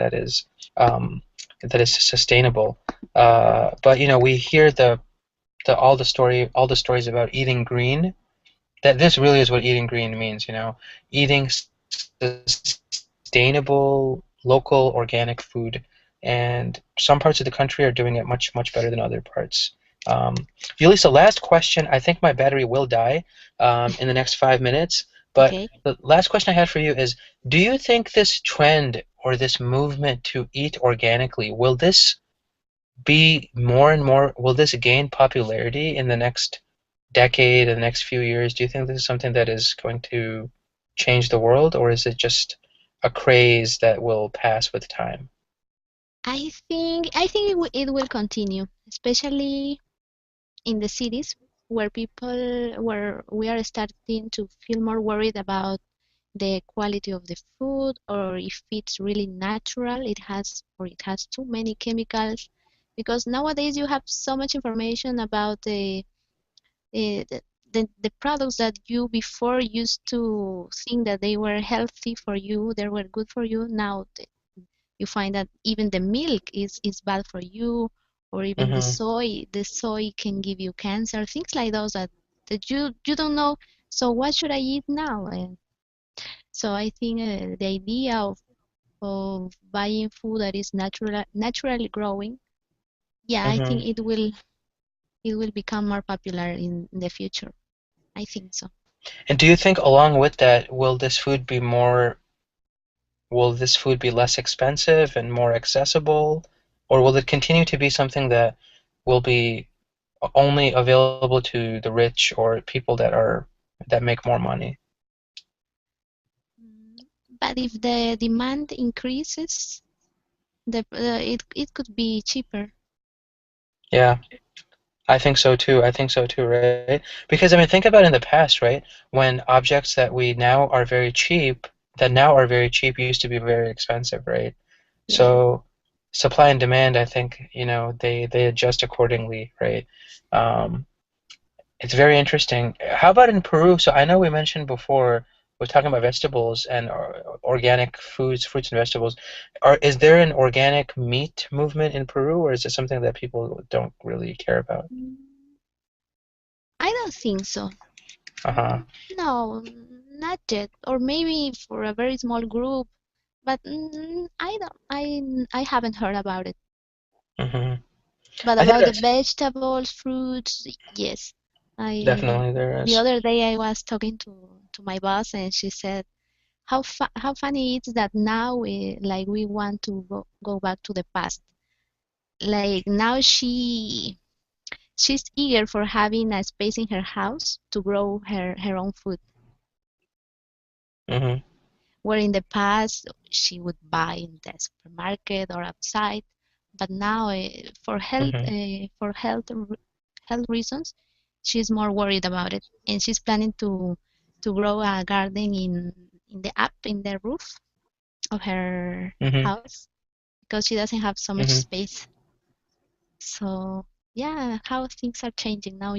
um that is sustainable. But we hear all the stories about eating green, that this really is what eating green means, eating sustainable, local, organic food. And some parts of the country are doing it much, much better than other parts. Um, Yulisa, last question. I think my battery will die in the next 5 minutes. But Okay. the last question I had for you is, do you think this trend or this movement to eat organically, will this gain popularity in the next decade, in the next few years? Do you think this is something that is going to change the world, or is it just a craze that will pass with time? I think it will continue, especially in the cities where we are starting to feel more worried about the quality of the food, or if it's really natural, it has too many chemicals. Because nowadays you have so much information about the products that you before used to think that they were healthy for you, they were good for you. Now you find that even the milk is bad for you, or even Hmm. the soy can give you cancer, things like those that you don't know. So what should I eat now? And so I think the idea of buying food that is naturally growing, yeah, I think Hmm. it will become more popular in the future. I think so. And do you think along with that, will this food be less expensive and more accessible, or will it continue to be something that will be only available to the rich or people that make more money? But if the demand increases, it could be cheaper. Yeah, I think so too. I think so too, right? Because I mean, think about in the past, right? When objects that now are very cheap, used to be very expensive, right? Yeah. So supply and demand, I think, they adjust accordingly, right? Um, it's very interesting. How about in Peru? So I know we mentioned before, we're talking about vegetables and organic foods, fruits and vegetables. Is there an organic meat movement in Peru, or is it something that people don't really care about? Mm, I don't think so. Uh-huh. No, not yet. Or maybe for a very small group, but I don't. I haven't heard about it. Hmm. But I think about the that's vegetables, fruits, yes. I definitely there the is. other day I was talking to my boss, and she said how funny it is that now like we want to go back to the past. Like now she's eager for having a space in her house to grow her own food, Hmm. where in the past she would buy in the supermarket or outside, but now Hmm. for health reasons, she's more worried about it, and she's planning to grow a garden in the up in the roof of her Hmm. house because she doesn't have so much Hmm. space. So yeah, how things are changing now.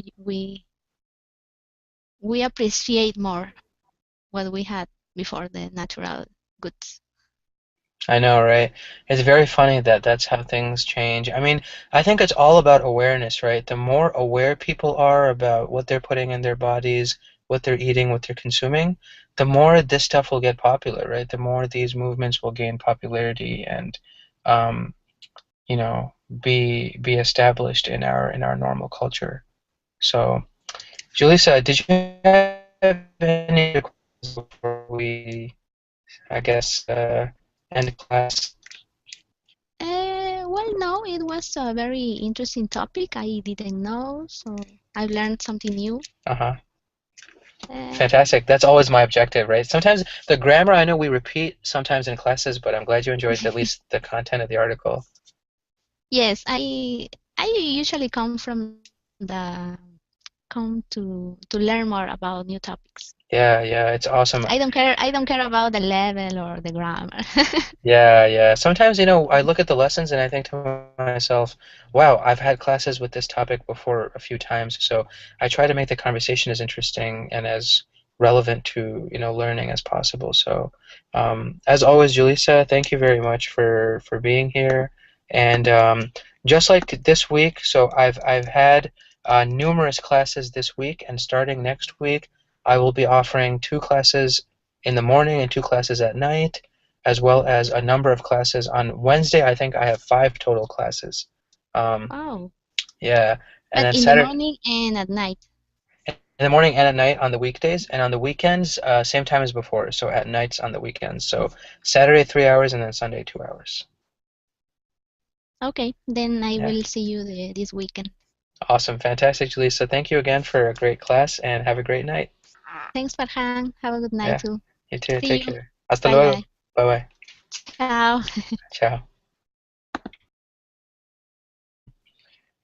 We appreciate more what we had before the natural goods. I know, right? It's very funny that that's how things change. I mean, I think it's all about awareness, right? The more aware people are about what they're putting in their bodies, what they're eating, what they're consuming, the more this stuff will get popular, right? The more these movements will gain popularity and, um, you know, be established in our normal culture. So, Julissa, did you have any other questions before we, I guess, end class? Well, no, it was a very interesting topic. I didn't know, so I learned something new. Uh-huh. Uh, Fantastic. That's always my objective, right? Sometimes the grammar I know we repeat sometimes in classes, but I'm glad you enjoyed at least the content of the article. yes, I usually come to learn more about new topics. Yeah, yeah, it's awesome. I don't care about the level or the grammar. Yeah, yeah. Sometimes, I look at the lessons and I think to myself, wow, I've had classes with this topic before a few times. So I try to make the conversation as interesting and as relevant to, learning as possible. So, as always, Julissa, thank you very much for being here. And just like this week, so I've had numerous classes this week, and starting next week, I will be offering two classes in the morning and two classes at night as well as a number of classes. On Wednesday, I think I have five total classes. Um, Oh, yeah, and but then in the Saturday morning and at night. in the morning and at night on the weekdays, and on the weekends, same time as before. So at nights on the weekends. So Saturday 3 hours, and then Sunday 2 hours. Okay, then I Yeah, will see you this weekend. awesome, fantastic, Lisa. Thank you again for a great class, and have a great night. Thanks, Farhan. Have a good night Yeah, too. you too. See Take you. care. Hasta Bye luego. bye. Bye bye. Ciao. Ciao.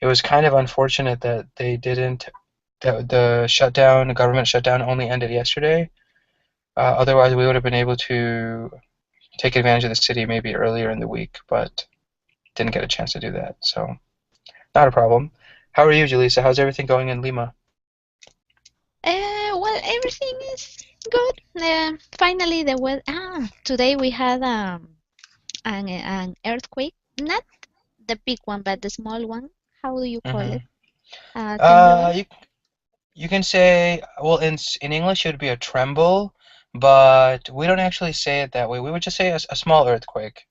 It was kind of unfortunate that they didn't. The government shutdown, only ended yesterday. Otherwise, we would have been able to take advantage of the city maybe earlier in the week, but didn't get a chance to do that. So, not a problem. How are you, Julissa? How's everything going in Lima? Well, everything is good. Finally, the weather. Today we had an earthquake. Not the big one, but the small one. How do you call it? Mm-hmm. Temblor You you can say, well, in English it would be a tremble, but we don't actually say it that way. We would just say a small earthquake.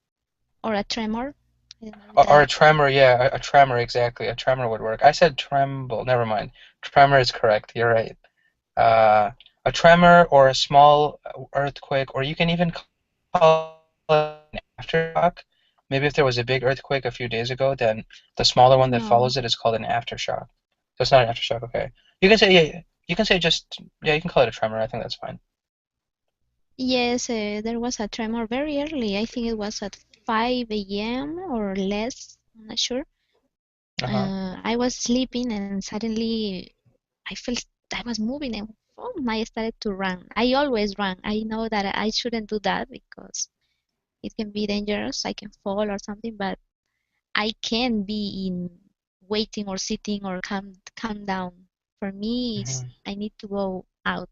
or a tremor? I don't know if Or that. a tremor, yeah, a tremor, exactly. A tremor would work. I said tremble, never mind. Tremor is correct, you're right. Uh, a tremor or a small earthquake, or you can even call it an aftershock. Maybe if there was a big earthquake a few days ago, then the smaller one that No. follows it is called an aftershock. So it's not an aftershock, okay. You can say, yeah, you can say just, yeah, you can call it a tremor. I think that's fine. Yes, there was a tremor very early. I think it was at 5 a.m. or less. I'm not sure. Uh-huh. I was sleeping and suddenly I felt I was moving and boom, I started to run. I always run. I know that I shouldn't do that because it can be dangerous. I can fall or something, but I can't be in waiting or sitting or calm down. For me, it's Mm-hmm. I need to go out.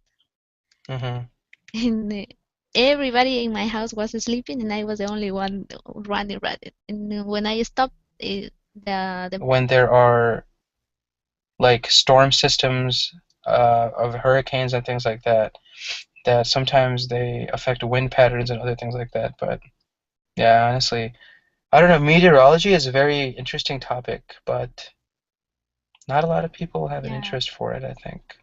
Mm-hmm. And everybody in my house was sleeping, and I was the only one running. And when I stopped, the When there are like storm systems of hurricanes and things like that, that sometimes they affect wind patterns and other things like that. But yeah, honestly, I don't know. Meteorology is a very interesting topic, but not a lot of people have an yeah, interest for it, I think.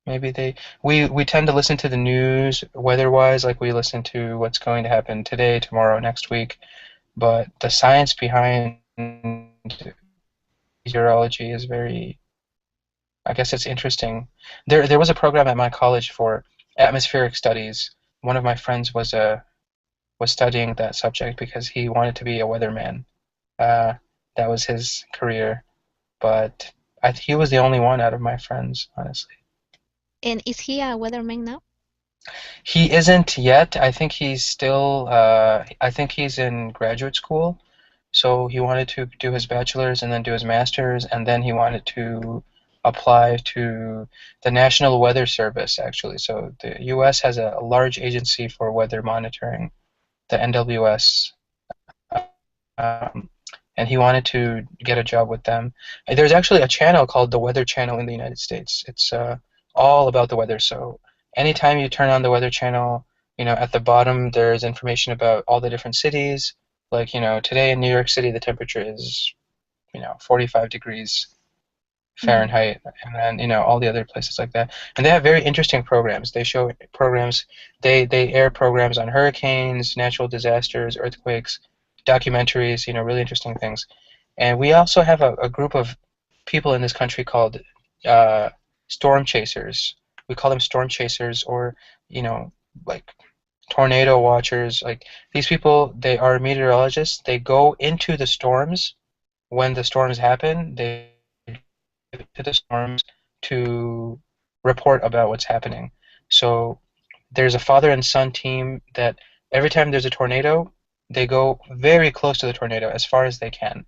Maybe we tend to listen to the news weather-wise, like we listen to what's going to happen today, tomorrow, next week, but the science behind meteorology is very, I guess it's interesting. There was a program at my college for atmospheric studies. One of my friends was studying that subject because he wanted to be a weatherman. Uh, that was his career, but he was the only one out of my friends, honestly. and is he a weatherman now? He isn't yet. I think he's still, I think he's in graduate school. So he wanted to do his bachelor's and then do his master's, and then he wanted to apply to the National Weather Service, actually. So the US has a large agency for weather monitoring, the NWS. Um, and he wanted to get a job with them. There's actually a channel called the Weather Channel in the United States. It's all about the weather. So anytime you turn on the Weather Channel, at the bottom there's information about all the different cities. Like, today in New York City the temperature is, 45 degrees Mhm. Fahrenheit, and then all the other places like that. And they have very interesting programs. They show programs, they air programs on hurricanes, natural disasters, earthquakes, documentaries, really interesting things. And we also have a group of people in this country called uh, storm chasers. We call them storm chasers, or like tornado watchers. Like these people, they are meteorologists. They go into the storms when the storms happen. They to the storms to report about what's happening. So there's a father and son team that every time there's a tornado, they go very close to the tornado as far as they can.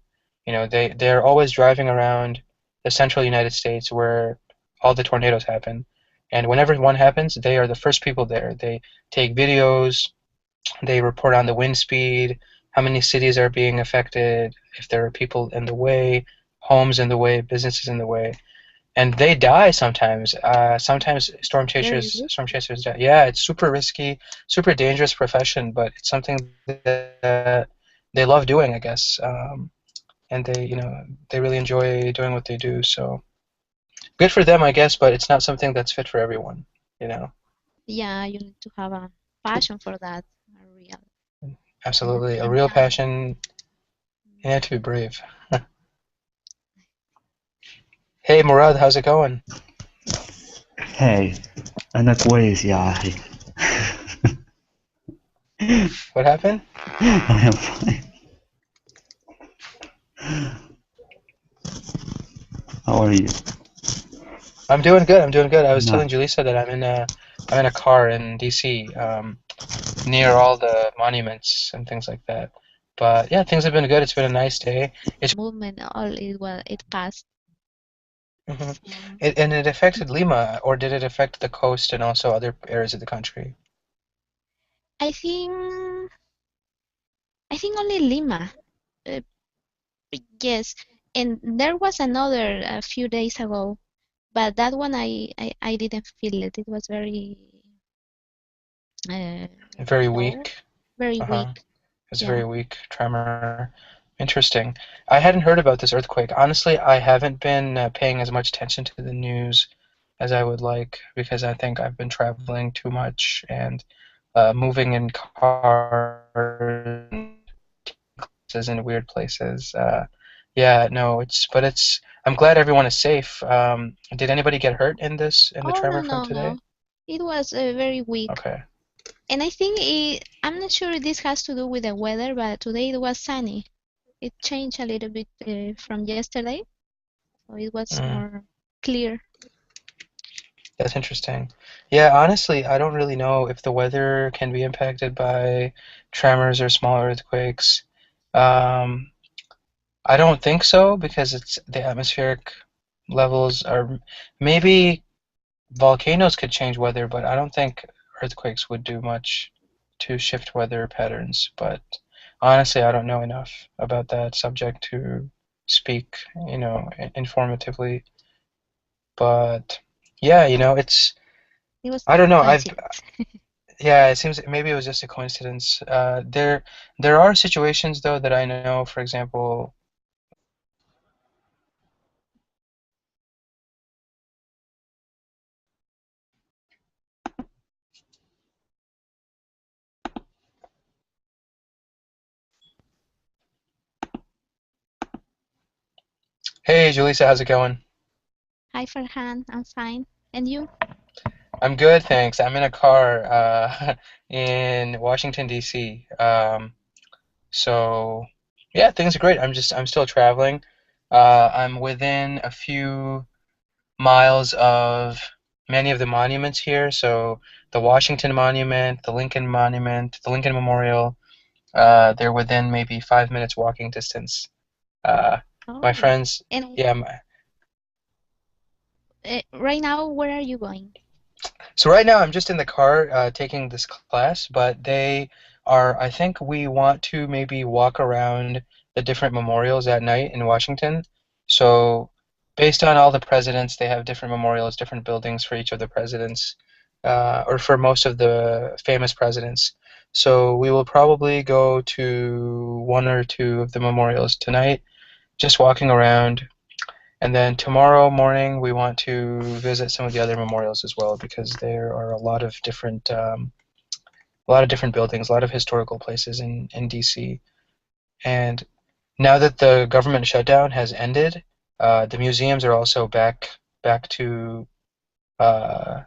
They're always driving around the central United States where all the tornadoes happen. And whenever one happens, they are the first people there. They take videos, they report on the wind speed, how many cities are being affected, if there are people in the way, homes in the way, businesses in the way, and they die sometimes. Sometimes Very storm risky. chasers die. Yeah, it's super risky, super dangerous profession, but it's something that they love doing, I guess. And they really enjoy doing what they do. So good for them, I guess, but it's not something that's fit for everyone. You know, Yeah, you need to have a passion for that, a real absolutely, a and real time. passion. You have to be brave. Hey, Murad, how's it going? Hey, أنا كويس يا أخي. What happened? I am fine. How are you? I'm doing good. I'm doing good. I was No. telling Julissa that I'm in a car in DC, near all the monuments and things like that. But yeah, things have been good. It's been a nice day. It's Movement, all it passed. Hmm. So And it affected Lima, or did it affect the coast and also other areas of the country? I think I think only Lima. Uh, yes, and there was another a few days ago, but that one I didn't feel it. It was very uh, Very low, weak. very Uh-huh. weak. It's a Yeah. very weak tremor. Interesting. I hadn't heard about this earthquake. Honestly, I haven't been paying as much attention to the news as I would like because I think I've been traveling too much and moving in cars, classes in weird places. Yeah, no, I'm glad everyone is safe. Did anybody get hurt in the Oh no tremor from no today? no. It was very weak. Okay. And I think I'm not sure if this has to do with the weather, but today it was sunny. It changed a little bit from yesterday, so it was Mm, more clear. that's interesting. Yeah, honestly, I don't really know if the weather can be impacted by tremors or small earthquakes. Um, I don't think so because it's the atmospheric levels are maybe volcanoes could change weather, but I don't think earthquakes would do much to shift weather patterns. But honestly, I don't know enough about that subject to speak, informatively. But yeah, It was I don't know. coincidence. Yeah, it seems maybe it was just a coincidence. There are situations though that I know, for example. Hey, Julissa, how's it going? Hi Farhan, I'm fine. And you? I'm good, thanks. I'm in a car in Washington, D.C. So yeah, things are great. I'm still traveling. I'm within a few miles of many of the monuments here. So the Washington Monument, the Lincoln Monument, the Lincoln Memorial, they're within maybe 5 minutes walking distance. Uh, my Oh, friends, and yeah, right now, where are you going? so right now I'm just in the car taking this class, but I think we want to maybe walk around the different memorials at night in Washington. So based on all the presidents, they have different memorials, different buildings for each of the presidents, or for most of the famous presidents. So we will probably go to one or two of the memorials tonight, just walking around. And then tomorrow morning, we want to visit some of the other memorials as well because there are a lot of different buildings, a lot of historical places in DC. And now that the government shutdown has ended, the museums are also back to the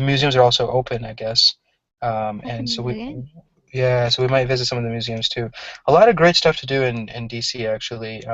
museums are also open, I guess. And so Opening again? yeah, so we might visit some of the museums too. A lot of great stuff to do in DC actually.